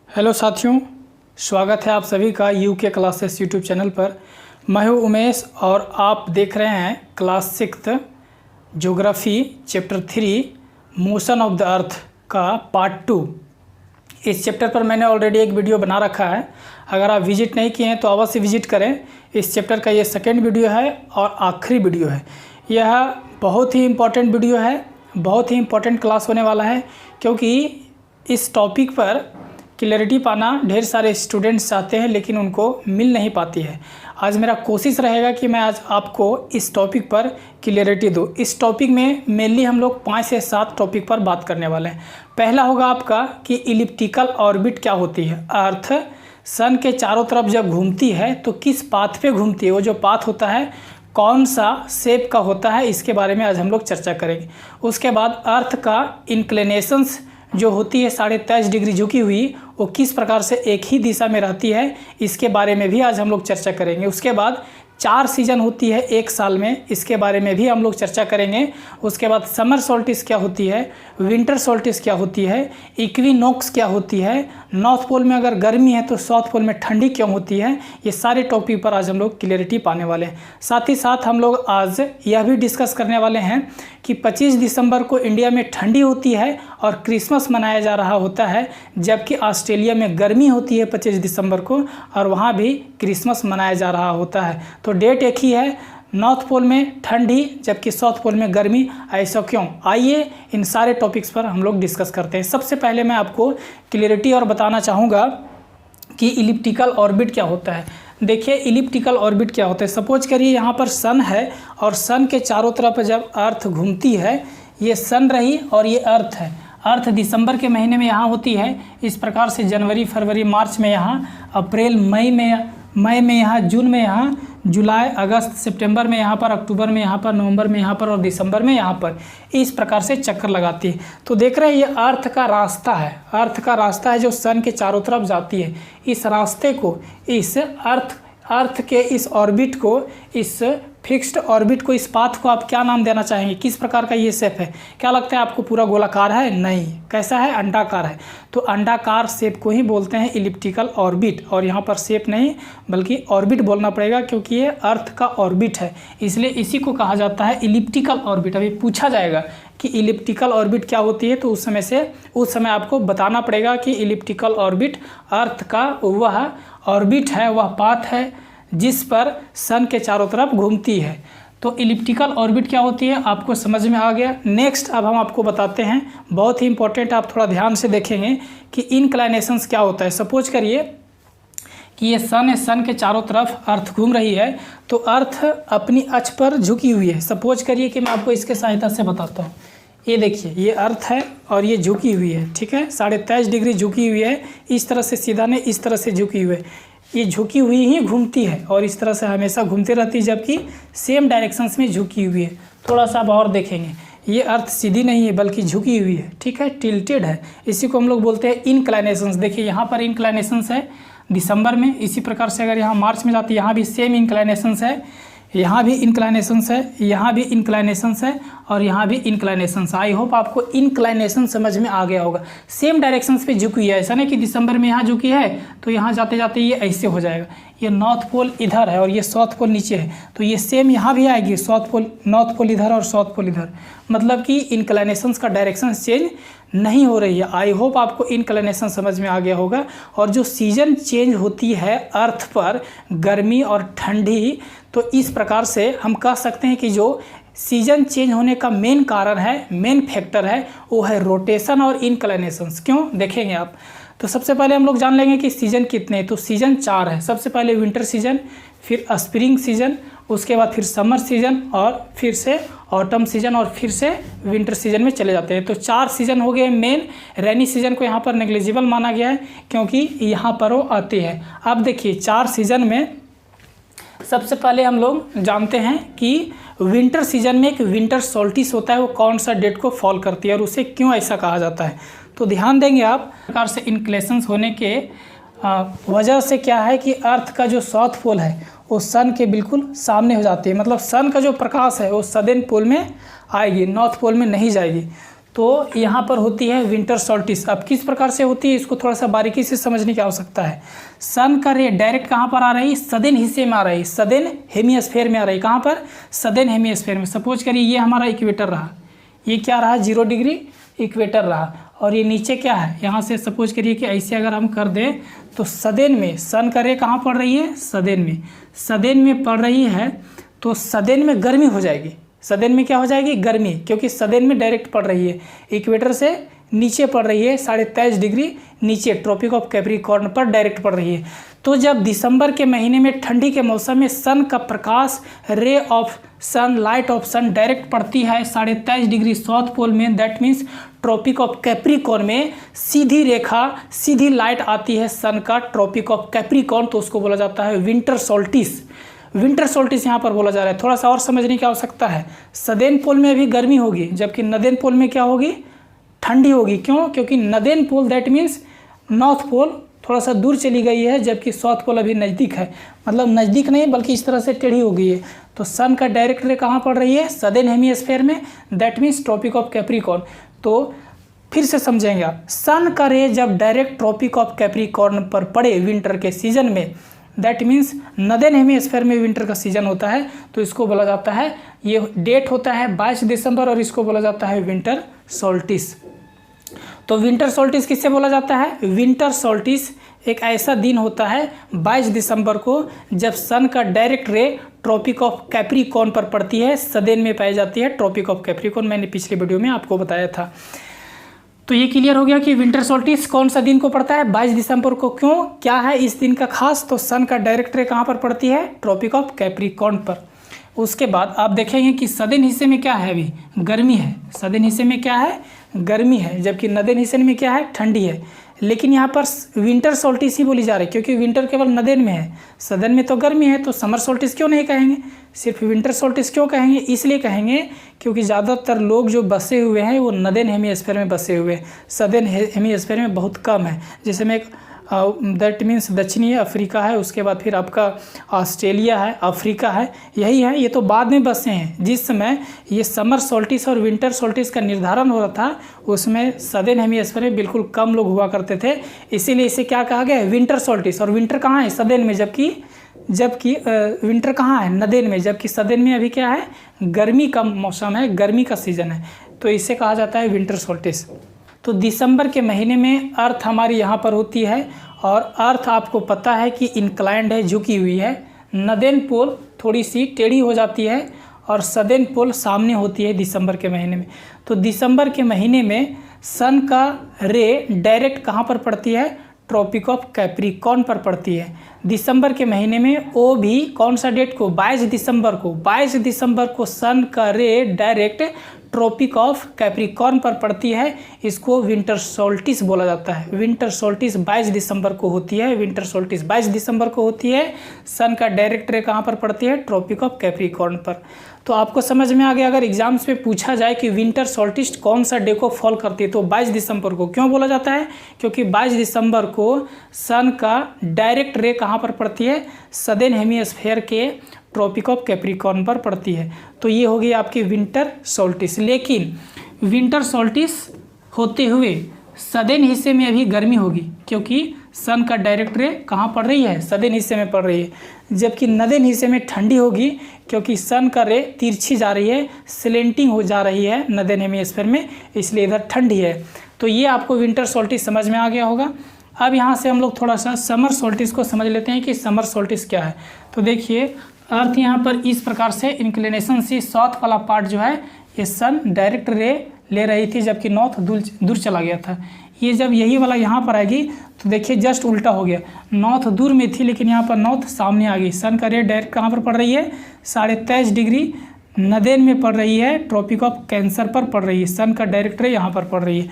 Hello साथियों, स्वागत है आप सभी का यूके क्लासेस यूट्यूब चैनल पर। मैं हूं उमेश और आप देख रहे हैं class 6 geography chapter 3 motion of the earth का पार्ट 2। इस चैप्टर पर मैंने ऑलरेडी एक वीडियो बना रखा है। अगर आप विजिट नहीं किए हैं तो अवश्य विजिट करें। इस चैप्टर का ये सेकेंड वीडियो है और आखिरी वीडियो है। यह बहुत ही इम्पोर्टेंट वीडियो है, बहुत ही इम्पोर्टेंट क्लास होने वाला है, क्योंकि इस टॉपिक पर क्लैरिटी पाना ढेर सारे स्टूडेंट्स चाहते हैं लेकिन उनको मिल नहीं पाती है। आज मेरा कोशिश रहेगा कि मैं आज आपको इस टॉपिक पर क्लैरिटी दूँ। इस टॉपिक में मेनली हम लोग 5 से 7 टॉपिक पर बात करने वाले हैं। पहला होगा आपका कि इलिप्टिकल ऑर्बिट क्या होती है। अर्थ सन के चारों तरफ जब घूमती है तो किस पाथ पे घूमती है, वो जो पाथ होता है कौन सा शेप का होता है, इसके बारे में आज हम लोग चर्चा करेंगे। उसके बाद अर्थ का इंक्लिनेशंस जो होती है 23.5 डिग्री झुकी हुई, वो किस प्रकार से एक ही दिशा में रहती है, इसके बारे में भी आज हम लोग चर्चा करेंगे। उसके बाद 4 सीजन होती है एक साल में, इसके बारे में भी हम लोग चर्चा करेंगे। उसके बाद समर सोल्टिस क्या होती है, विंटर सोल्टिस क्या होती है, इक्विनॉक्स क्या होती है, नॉर्थ पोल में अगर गर्मी है तो साउथ पोल में ठंडी क्यों होती है, ये सारे टॉपिक पर आज हम लोग क्लैरिटी पाने वाले हैं। साथ ही साथ हम लोग आज यह भी डिस्कस करने वाले हैं कि 25 दिसंबर को इंडिया में ठंडी होती है और क्रिसमस मनाया जा रहा होता है, जबकि ऑस्ट्रेलिया में गर्मी होती है 25 दिसंबर को और वहाँ भी क्रिसमस मनाया जा रहा होता है। तो डेट एक ही है, नॉर्थ पोल में ठंडी जबकि साउथ पोल में गर्मी, ऐसा क्यों? आइए इन सारे टॉपिक्स पर हम लोग डिस्कस करते हैं। सबसे पहले मैं आपको क्लैरिटी और बताना चाहूँगा कि इलिप्टिकल ऑर्बिट क्या होता है। देखिए इलिप्टिकल ऑर्बिट क्या होता है। सपोज करिए यहाँ पर सन है और सन के चारों तरफ जब अर्थ घूमती है, ये सन रही और ये अर्थ है। अर्थ दिसंबर के महीने में यहाँ होती है, इस प्रकार से जनवरी फरवरी मार्च में यहाँ, अप्रैल मई में यहाँ, जून में यहाँ, जुलाई अगस्त सितंबर में यहाँ पर, अक्टूबर में यहाँ पर, नवंबर में यहाँ पर और दिसंबर में यहाँ पर, इस प्रकार से चक्कर लगाती है। तो देख रहे हैं ये अर्थ का रास्ता है, अर्थ का रास्ता है जो सन के चारों तरफ जाती है। इस रास्ते को, इस अर्थ के इस ऑर्बिट को, इस फिक्स्ड ऑर्बिट को, इस पाथ को आप क्या नाम देना चाहेंगे? किस प्रकार का ये शेप है? क्या लगता है आपको? पूरा गोलाकार है? नहीं, कैसा है? अंडाकार है। तो अंडाकार शेप को ही बोलते हैं इलिप्टिकल ऑर्बिट। और यहाँ पर शेप नहीं बल्कि ऑर्बिट बोलना पड़ेगा, क्योंकि ये अर्थ का ऑर्बिट है, इसलिए इसी को कहा जाता है इलिप्टिकल ऑर्बिट। अभी पूछा जाएगा कि इलिप्टिकल ऑर्बिट क्या होती है, तो उस समय आपको बताना पड़ेगा कि इलिप्टिकल ऑर्बिट अर्थ का वह ऑर्बिट है, वह पाथ है जिस पर सन के चारों तरफ घूमती है। तो इलिप्टिकल ऑर्बिट क्या होती है आपको समझ में आ गया। नेक्स्ट अब हम आपको बताते हैं, बहुत ही इंपॉर्टेंट, आप थोड़ा ध्यान से देखेंगे कि इनक्लाइनेशंस क्या होता है। सपोज करिए कि ये सन है, सन के चारों तरफ अर्थ घूम रही है, तो अर्थ अपनी अक्ष पर झुकी हुई है। सपोज करिए कि मैं आपको इसके सहायता से बताता हूँ। ये देखिए, ये अर्थ है और ये झुकी हुई है, ठीक है, 23.5 डिग्री झुकी हुई है। इस तरह से सीधा नहीं, इस तरह से झुकी हुई है। ये झुकी हुई ही घूमती है और इस तरह से हमेशा घूमती रहती है, जबकि सेम डायरेक्शंस में झुकी हुई है। थोड़ा सा अब और देखेंगे, ये अर्थ सीधी नहीं है बल्कि झुकी हुई है, ठीक है, टिल्टेड है। इसी को हम लोग बोलते हैं इनक्लाइनेशंस। देखिए यहाँ पर इनक्लाइनेशंस है दिसंबर में, इसी प्रकार से अगर यहाँ मार्च में जाती है, यहाँ भी सेम इनक्लाइनेशंस है, यहाँ भी इंक्लाइनेशंस है, यहाँ भी इंक्लाइनेशंस है और यहाँ भी इंक्लाइनेशंस। आई होप आपको इंक्लाइनेशन समझ में आ गया होगा। सेम डायरेक्शंस पे झुकी है, ऐसा नहीं कि दिसंबर में यहाँ झुकी है तो यहाँ जाते जाते ये ऐसे हो जाएगा। ये नॉर्थ पोल इधर है और ये साउथ पोल नीचे है, तो ये सेम यहाँ भी आएगी, साउथ पोल, नॉर्थ पोल इधर और साउथ पोल इधर, मतलब कि इंक्लाइनेशंस का डायरेक्शन चेंज नहीं हो रही है। आई होप आपको इंक्लाइनेशन समझ में आ गया होगा। और जो सीजन चेंज होती है अर्थ पर, गर्मी और ठंडी, तो इस प्रकार से हम कह सकते हैं कि जो सीजन चेंज होने का मेन कारण है, मेन फैक्टर है, वो है रोटेशन और इंक्लाइनेशंस। क्यों देखेंगे आप। तो सबसे पहले हम लोग जान लेंगे कि सीजन कितने हैं। तो सीजन 4 है। सबसे पहले विंटर सीजन, फिर स्प्रिंग सीजन, उसके बाद फिर समर सीजन और फिर से ऑटम सीजन और फिर से विंटर सीजन में चले जाते हैं। तो 4 सीजन हो गए मेन। रेनी सीजन को यहाँ पर नेग्लिजिबल माना गया है क्योंकि यहाँ पर वो आती है। अब देखिए 4 सीजन में सबसे पहले हम लोग जानते हैं कि विंटर सीजन में एक विंटर सोल्टिस होता है, वो कौन सा डेट को फॉल करती है और उसे क्यों ऐसा कहा जाता है। तो ध्यान देंगे आप, प्रकार से इंक्लेशंस होने के वजह से क्या है कि अर्थ का जो साउथ पोल है वो सन के बिल्कुल सामने हो जाती है, मतलब सन का जो प्रकाश है वो सदर्न पोल में आएगी, नॉर्थ पोल में नहीं जाएगी। तो यहाँ पर होती है विंटर सॉल्टिस। अब किस प्रकार से होती है इसको थोड़ा सा बारीकी से समझने की आवश्यकता है। सन का रे डायरेक्ट कहाँ पर आ रही है, सदर्न हिस्से में आ रही है, सदर्न हेमिस्फेयर में आ रही है। कहाँ पर, सदर्न हेमिस्फेयर में। सपोज करिए ये हमारा इक्वेटर रहा, ये क्या रहा, 0 डिग्री इक्वेटर रहा, और ये नीचे क्या है, यहाँ से सपोज करिए कि ऐसे अगर हम कर दें तो सदर्न में सन का रे कहाँ पड़ रही है, सदर्न में, सदर्न में पड़ रही है, तो सदर्न में गर्मी हो जाएगी। सदर्न में क्या हो जाएगी, गर्मी, क्योंकि सदर्न में डायरेक्ट पड़ रही है, इक्वेटर से नीचे पड़ रही है, 23.5 डिग्री नीचे ट्रॉपिक ऑफ कैप्रिकॉर्न पर डायरेक्ट पड़ रही है। तो जब दिसंबर के महीने में ठंडी के मौसम में सन का प्रकाश, ray of sun, light of sun direct पड़ती है 23.5 डिग्री साउथ पोल में, that means tropic of capricorn में सीधी रेखा, सीधी लाइट आती है सन का ट्रॉपिक ऑफ कैप्रिकॉर्न, तो उसको बोला जाता है विंटर सॉल्टिस। विंटर सॉल्टिस यहाँ पर बोला जा रहा है। थोड़ा सा और समझने की आवश्यकता है। सदर्न पोल में अभी गर्मी होगी, जबकि नॉर्दर्न पोल में क्या होगी, ठंडी होगी। क्यों, क्योंकि northern pole that means north pole थोड़ा सा दूर चली गई है, जबकि साउथ पोल अभी नज़दीक है, मतलब नज़दीक नहीं बल्कि इस तरह से टेढ़ी हो गई है। तो सन का डायरेक्ट रे कहाँ पड़ रही है, सदर्न हेमिस्फेयर में, that means tropic of Capricorn. तो फिर से समझेंगे आप, सन का रे जब डायरेक्ट ट्रॉपिक ऑफ कैप्रिकॉर्न पर पड़े विंटर के सीजन में, दैट मीन्स नॉर्दर्न हेमिस्फेयर में विंटर का सीजन होता है, तो इसको बोला जाता है, ये डेट होता है 22 दिसंबर, और इसको बोला जाता है विंटर सॉल्टिस। तो विंटर सॉल्टिस किससे बोला जाता है, विंटर सॉल्टिस एक ऐसा दिन होता है 22 दिसंबर को जब सन का डायरेक्ट रे ट्रॉपिक ऑफ कैप्रिकॉर्न पर पड़ती है, सदर्न में पाई जाती है ट्रॉपिक ऑफ कैप्रिकॉर्न, मैंने पिछले वीडियो में आपको बताया था। तो ये क्लियर हो गया कि विंटर सॉल्टिस कौन सा दिन को पड़ता है, 22 दिसंबर को। क्यों, क्या है इस दिन का खास, तो सन का डायरेक्ट रे कहाँ पर पड़ती है, ट्रॉपिक ऑफ कैप्रिकॉर्न पर। उसके बाद आप देखेंगे कि सदर्न हिस्से में क्या है, अभी गर्मी है, सदर्न हिस्से में क्या है, गर्मी है, जबकि नॉर्दर्न हिस्से में क्या है, ठंडी है। लेकिन यहाँ पर विंटर सॉल्टिस ही बोली जा रही है, क्योंकि विंटर केवल नॉर्दर्न में है, सदर्न में तो गर्मी है, तो समर सॉल्टिस क्यों नहीं कहेंगे, सिर्फ विंटर सॉल्टिस क्यों कहेंगे, इसलिए कहेंगे क्योंकि ज़्यादातर लोग जो बसे हुए हैं वो नॉर्दर्न हेमिस्फीयर में बसे हुए हैं, सदर्न हेमिस्फीयर में बहुत कम है। जैसे मैं दैट मीन्स दक्षिणी अफ्रीका है, उसके बाद फिर आपका ऑस्ट्रेलिया है, अफ्रीका है, यही है, ये तो बाद में बसे हैं। जिस समय ये समर सॉल्टिस और विंटर सॉल्टिस का निर्धारण हो रहा था उसमें सदर्न हेमिस्फीयर में बिल्कुल कम लोग हुआ करते थे, इसीलिए इसे क्या कहा गया, विंटर सॉल्टिस। और विंटर कहाँ है, सदर्न में, जबकि विंटर कहाँ है, नॉर्दर्न में, जबकि सदर्न में अभी क्या है, गर्मी का मौसम है, गर्मी का सीज़न है, तो इसे कहा जाता है विंटर सॉल्टिस। तो दिसंबर के महीने में अर्थ हमारी यहाँ पर होती है, और अर्थ आपको पता है कि इंक्लाइंड है, झुकी हुई है। नॉर्दर्न पोल थोड़ी सी टेढ़ी हो जाती है और सदर्न पोल सामने होती है दिसंबर के महीने में। तो दिसंबर के महीने में सन का रे डायरेक्ट कहाँ पर पड़ती है, ट्रॉपिक ऑफ कैप्रिकॉर्न पर पड़ती है। दिसंबर के महीने में वो भी कौन सा डेट को, 22 दिसंबर को, 22 दिसंबर को सन का रे डायरेक्ट ट्रॉपिक ऑफ कैप्रिकॉर्न पर पड़ती है, इसको विंटर सॉल्टिस बोला जाता है। विंटर सॉल्टिस 22 दिसंबर को होती है, विंटर सॉल्टिस 22 दिसंबर को होती है, सन का डायरेक्ट रे कहाँ पर पड़ती है, ट्रॉपिक ऑफ कैप्रिकॉर्न पर। तो आपको समझ में आ गया, अगर एग्जाम्स में पूछा जाए कि विंटर सॉल्टिस कौन सा डे को फॉल करती है, तो 22 दिसंबर को। क्यों बोला जाता है, क्योंकि 22 दिसंबर को सन का डायरेक्ट रे कहाँ पर पड़ती है, सदर्न हेमिस्फीयर के ट्रॉपिक ऑफ कैप्रिकॉर्न पर पड़ती है। तो ये होगी आपकी विंटर सॉल्टिस। लेकिन विंटर सॉल्टिस होते हुए सदर्न हिस्से में अभी गर्मी होगी, क्योंकि सन का डायरेक्ट रे कहाँ पड़ रही है, सदर्न हिस्से में पड़ रही है, जबकि नॉर्दर्न हिस्से में ठंडी होगी, क्योंकि सन का रे तिरछी जा रही है, स्लेंटिंग हो जा रही है नॉर्दर्न हेमिस्फीयर में, इसलिए इधर ठंडी है। तो ये आपको विंटर सॉल्टिस समझ में आ गया होगा। अब यहाँ से हम लोग थोड़ा सा समर सॉल्टिस को समझ लेते हैं कि समर सॉल्टिस क्या है। तो देखिए, अर्थ यहाँ पर इस प्रकार से इंक्लिनेशन से साउथ वाला पार्ट जो है, ये सन डायरेक्ट रे ले रही थी, जबकि नॉर्थ दूर चला गया था। ये जब यही वाला यहाँ पर आएगी तो देखिए जस्ट उल्टा हो गया, नॉर्थ दूर में थी लेकिन यहाँ पर नॉर्थ सामने आ गई। सन का रे डायरेक्ट कहाँ पर पड़ रही है, 23.5 डिग्री नॉर्दर्न में पड़ रही है, ट्रॉपिक ऑफ कैंसर पर पड़ रही है, सन का डायरेक्ट रे यहाँ पर पड़ रही है।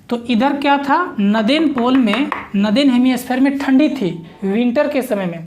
तो इधर क्या था, नॉर्दर्न पोल में, नॉर्दर्न हेमिस्फीयर में ठंडी थी विंटर के समय में,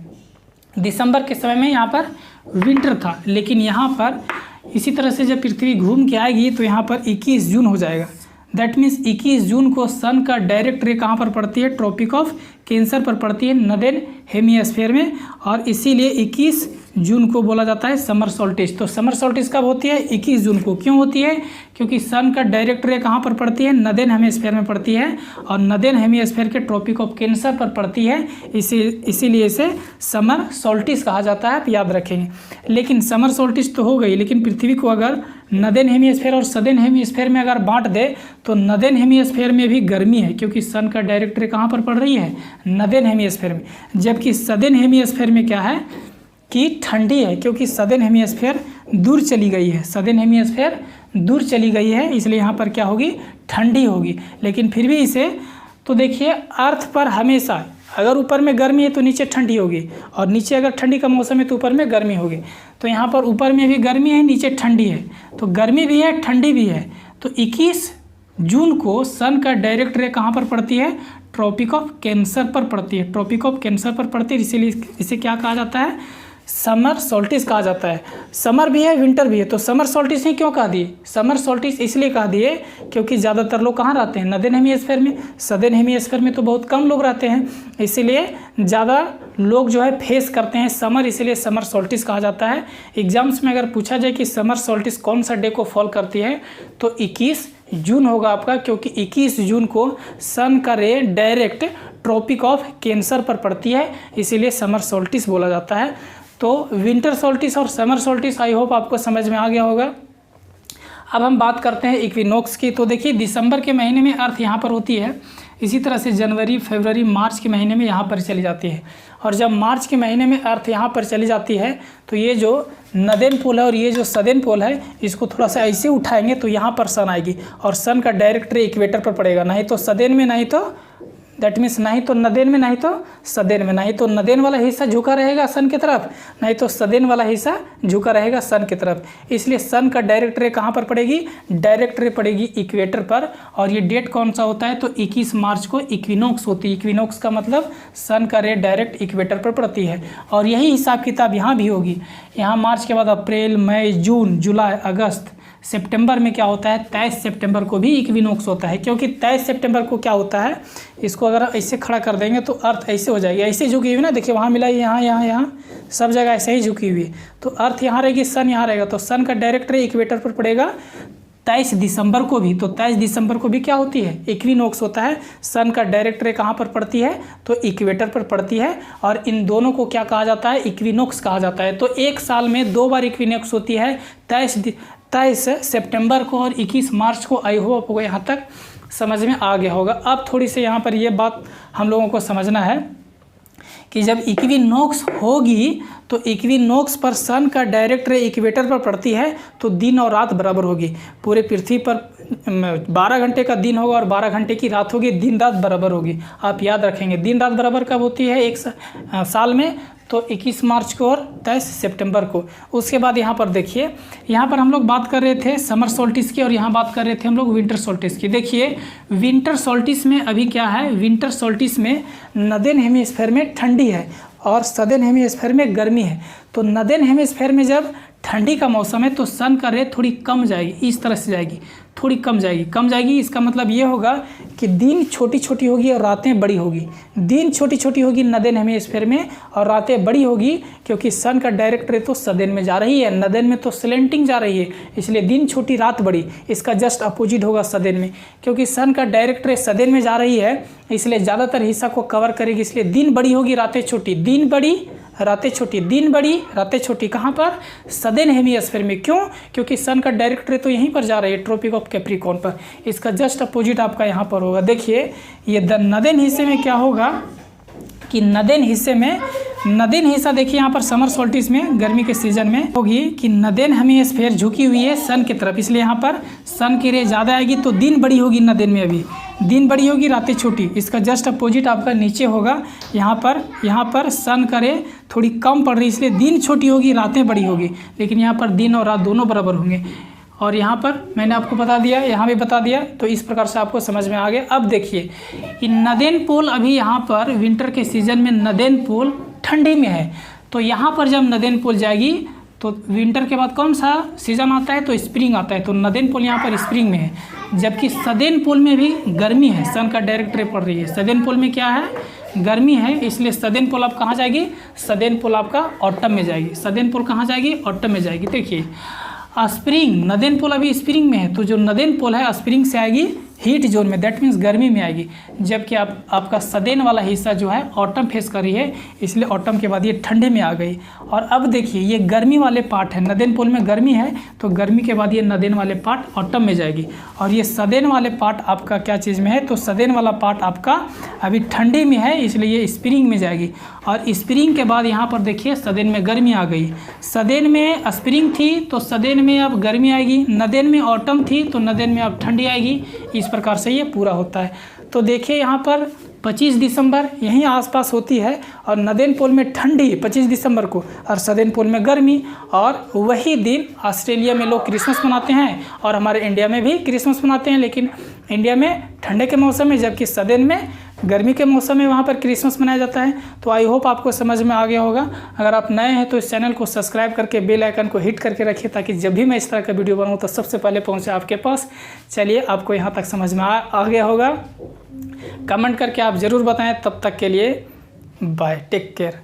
दिसंबर के समय में यहाँ पर विंटर था। लेकिन यहाँ पर इसी तरह से जब पृथ्वी घूम के आएगी तो यहाँ पर 21 जून हो जाएगा, दैट मीन्स 21 जून को सन का डायरेक्ट रे कहाँ पर पड़ती है, ट्रॉपिक ऑफ कैंसर पर पड़ती है, नॉर्दर्न हेमिस्फीयर में, और इसीलिए 21 जून को बोला जाता है समर सोल्स्टिस। तो समर सोल्स्टिस कब होती है, 21 जून को। क्यों होती है, क्योंकि सन का डायरेक्ट रे कहाँ पर पड़ती है, नॉर्दर्न हेमिस्फीयर में पड़ती है, और नॉर्दर्न हेमिस्फीयर के ट्रॉपिक ऑफ कैंसर पर पड़ती है, इसीलिए इसे समर सोल्स्टिस कहा जाता है, आप याद रखेंगे। लेकिन समर सोल्स्टिस तो हो गई, लेकिन पृथ्वी को अगर नॉर्दर्न हेमिस्फीयर और सदर्न हेमिस्फीयर में अगर बांट दे तो नॉर्दर्न हेमिस्फीयर में भी गर्मी है, क्योंकि सन का डायरेक्ट रे कहाँ पर पड़ रही है, नॉर्दर्न हेमिस्फीयर में। जबकि सदर्न हेमिस्फीयर में क्या है कि ठंडी है, क्योंकि सदर्न हेमिस्फीयर दूर चली गई है, सदर्न हेमिस्फीयर दूर चली गई है, इसलिए यहाँ पर क्या होगी, ठंडी होगी। लेकिन फिर भी इसे तो देखिए, अर्थ पर हमेशा अगर ऊपर में गर्मी है तो नीचे ठंडी होगी, और नीचे अगर ठंडी का मौसम है तो ऊपर में गर्मी होगी। तो यहाँ पर ऊपर में भी गर्मी है, नीचे ठंडी है, तो गर्मी भी है ठंडी भी है। तो 21 जून को सन का डायरेक्ट रे कहाँ पर पड़ती है, ट्रॉपिक ऑफ कैंसर पर पड़ती है, ट्रॉपिक ऑफ कैंसर पर पड़ती है, इसीलिए इसे क्या कहा जाता है, समर सोल्स्टिस कहा जाता है। समर भी है, विंटर भी है, तो समर सोल्स्टिस ही क्यों कहा दिए, समर सोल्स्टिस इसलिए कहा दिए क्योंकि ज़्यादातर लोग कहाँ रहते हैं, नॉर्दर्न हेमिस्फीयर में। सदर्न हेमिस्फीयर में तो बहुत कम लोग रहते हैं, इसीलिए ज़्यादा लोग जो है फेस करते हैं समर, इसीलिए समर सोल्स्टिस कहा जाता है। एग्जाम्स में अगर पूछा जाए कि समर सोल्स्टिस कौन सा डे को फॉल करती है, तो 21 जून होगा आपका, क्योंकि 21 जून को सन का रे डायरेक्ट ट्रॉपिक ऑफ कैंसर पर पड़ती है, इसीलिए समर सोल्स्टिस बोला जाता है। तो विंटर सोल्स्टिस और समर सोल्स्टिस आई होप आपको समझ में आ गया होगा। अब हम बात करते हैं इक्विनॉक्स की। तो देखिए, दिसंबर के महीने में अर्थ यहाँ पर होती है, इसी तरह से जनवरी, फरवरी, मार्च के महीने में यहाँ पर चली जाती है, और जब मार्च के महीने में अर्थ यहाँ पर चली जाती है तो ये जो नॉर्दर्न पोल है और ये जो सदर्न पोल है, इसको थोड़ा सा ऐसे उठाएंगे तो यहाँ पर सन आएगी, और सन का डायरेक्ट रे इक्वेटर पर पड़ेगा, नहीं तो सदर्न में, नहीं तो दैट मीन्स नहीं तो नॉर्दर्न में, नहीं तो सदर्न में। नहीं तो नॉर्दर्न वाला हिस्सा झुका रहेगा सन की तरफ, नहीं तो सदर्न वाला हिस्सा झुका रहेगा सन की तरफ। इसलिए सन का डायरेक्ट रे कहाँ पर पड़ेगी, डायरेक्ट रे पड़ेगी इक्वेटर पर। और ये डेट कौन सा होता है, तो 21 मार्च को इक्विनॉक्स होती है। इक्विनॉक्स का मतलब सन का रे डायरेक्ट इक्वेटर पर पड़ती है, और यही हिसाब किताब यहाँ भी होगी। यहाँ मार्च के बाद अप्रैल, मई, जून, जुलाई, अगस्त, सितंबर में क्या होता है, 23 सितंबर को भी इक्विनॉक्स होता है, क्योंकि 23 सितंबर को क्या होता है, इसको अगर ऐसे खड़ा कर देंगे तो अर्थ ऐसे हो जाएगी, ऐसे झुकी हुई ना, देखिए वहाँ मिला, यहाँ यहाँ यहाँ सब जगह ऐसे ही झुकी हुई है, तो अर्थ यहाँ रहेगी, सन यहाँ रहेगा, तो सन का डायरेक्ट रे इक्वेटर पर पड़ेगा 23 दिसंबर को भी। तो 23 दिसंबर को भी क्या होती है, इक्विनॉक्स होता है। सन का डायरेक्ट रे कहाँ पर पड़ती है, तो इक्वेटर पर पड़ती है, और इन दोनों को क्या कहा जाता है, इक्विनॉक्स कहा जाता है। तो एक साल में 2 बार इक्विनॉक्स होती है, 23 सितंबर को और 21 मार्च को। आई होप आपको यहाँ तक समझ में आ गया होगा। अब थोड़ी सी यहाँ पर ये बात हम लोगों को समझना है कि जब इक्विनॉक्स होगी तो इक्विनॉक्स पर सन का डायरेक्ट रे इक्वेटर पर पड़ती है, तो दिन और रात बराबर होगी। पूरे पृथ्वी पर 12 घंटे का दिन होगा और 12 घंटे की रात होगी, दिन रात बराबर होगी। आप याद रखेंगे, दिन रात बराबर कब होती है एक साल में, तो 21 मार्च को और 23 सितंबर को। उसके बाद यहाँ पर देखिए, यहाँ पर हम लोग बात कर रहे थे समर सोल्स्टिस की, और यहाँ बात कर रहे थे हम लोग विंटर सोल्स्टिस की। देखिए, विंटर सोल्स्टिस में अभी क्या है, विंटर सोल्स्टिस में नॉर्दर्न हेमिस्फीयर में ठंडी है और सदर्न हेमिस्फीयर में गर्मी है। तो नॉर्दर्न हेमिस्फीयर में जब ठंडी का मौसम है तो सन का रे थोड़ी कम जाएगी, इस तरह से जाएगी, थोड़ी कम जाएगी। इसका मतलब ये होगा कि दिन छोटी छोटी होगी और रातें बड़ी होगी। दिन छोटी छोटी होगी नॉर्दर्न हेमिस्फीयर में और रातें बड़ी होगी, क्योंकि सन का डायरेक्ट रे तो सदर्न में जा रही है, नॉर्दर्न में तो स्लेंटिंग जा रही है, इसलिए दिन छोटी रात बड़ी। इसका जस्ट अपोजिट होगा सदर्न में, क्योंकि सन का डायरेक्ट रे सदर्न में जा रही है, इसलिए ज़्यादातर हिस्सा को कवर करेगी, इसलिए दिन बड़ी होगी रातें छोटी, दिन बड़ी रातें छोटी, दिन बड़ी रातें छोटी। कहाँ पर, सदर्न हेमिस्फीयर में। क्यों, क्योंकि सन का डायरेक्ट रे तो यहीं पर जा रही है, ट्रॉपिक ऑफ कैप्रिकॉर्न पर। इसका जस्ट अपोजिट आपका यहाँ पर होगा। देखिए, ये नॉर्दर्न हिस्से में क्या होगा कि नॉर्दर्न हिस्सा देखिए यहाँ पर समर सोल्स्टिस में गर्मी के सीजन में होगी कि नॉर्दर्न हेमिस्फीयर झुकी हुई है सन की तरफ, इसलिए यहाँ पर सन की रे ज़्यादा आएगी, तो दिन बड़ी होगी नॉर्दर्न में, अभी दिन बड़ी होगी रातें छोटी। इसका जस्ट अपोजिट आपका नीचे होगा, यहाँ पर सन का रे थोड़ी कम पड़ रही है, इसलिए दिन छोटी होगी रातें बड़ी होगी, लेकिन यहाँ पर दिन और रात दोनों बराबर होंगे। और यहाँ पर मैंने आपको बता दिया, यहाँ भी बता दिया, तो इस प्रकार से आपको समझ में आ गया। अब देखिए, नॉर्दर्न पोल अभी यहाँ पर विंटर के सीजन में नॉर्दर्न पोल ठंडी में है, तो यहाँ पर जब नॉर्दर्न पोल जाएगी तो विंटर के बाद कौन सा सीज़न आता है? तो स्प्रिंग आता है। तो नॉर्दर्न पोल यहाँ पर स्प्रिंग में है, जबकि सदर्न पोल में भी गर्मी है, सन का डायरेक्ट रे पड़ रही है। सदर्न पोल में क्या है? गर्मी है, इसलिए सदर्न पोल आप कहाँ जाएगी? सदर्न पोल आपका ऑटम में जाएगी। सदर्न पोल कहाँ जाएगी? ऑटम में जाएगी। देखिए स्प्रिंग, नॉर्दर्न पोल अभी स्प्रिंग में है, तो जो नॉर्दर्न पोल है स्प्रिंग से आएगी हीट जोन में, दैट मीन्स गर्मी में आएगी, जबकि आपका सदर्न वाला हिस्सा जो है ऑटम फेस कर रही है, इसलिए ऑटम के बाद ये ठंडे में आ गई। और अब देखिए ये गर्मी वाले पार्ट है, नॉर्दर्न पोल में गर्मी है, तो गर्मी के बाद ये नॉर्दर्न वाले पार्ट ऑटम में जाएगी। और ये सदर्न वाले पार्ट आपका क्या चीज़ में है? तो सदर्न वाला पार्ट आपका अभी ठंडे में है, इसलिए ये स्प्रिंग में जाएगी। और स्प्रिंग के बाद यहाँ पर देखिए सदर्न में गर्मी आ गई। सदर्न में स्प्रिंग थी तो सदर्न में अब गर्मी आएगी, नॉर्दर्न में ऑटम थी तो नॉर्दर्न में अब ठंडी आएगी। इस प्रकार से ये पूरा होता है। तो देखिए यहाँ पर 25 दिसंबर यहीं आसपास होती है, और नॉर्दर्न पोल में ठंडी 25 दिसंबर को, और सदर्न पोल में गर्मी। और वही दिन ऑस्ट्रेलिया में लोग क्रिसमस मनाते हैं, और हमारे इंडिया में भी क्रिसमस मनाते हैं, लेकिन इंडिया में ठंडे के मौसम में, जबकि सदर्न में गर्मी के मौसम में वहाँ पर क्रिसमस मनाया जाता है। तो आई होप आपको समझ में आ गया होगा। अगर आप नए हैं तो इस चैनल को सब्सक्राइब करके बेल आइकन को हिट करके रखिए, ताकि जब भी मैं इस तरह का वीडियो बनाऊँ तो सबसे पहले पहुँचे आपके पास। चलिए, आपको यहाँ तक समझ में आ गया होगा। कमेंट करके आप ज़रूर बताएं। तब तक के लिए बाय, टेक केयर।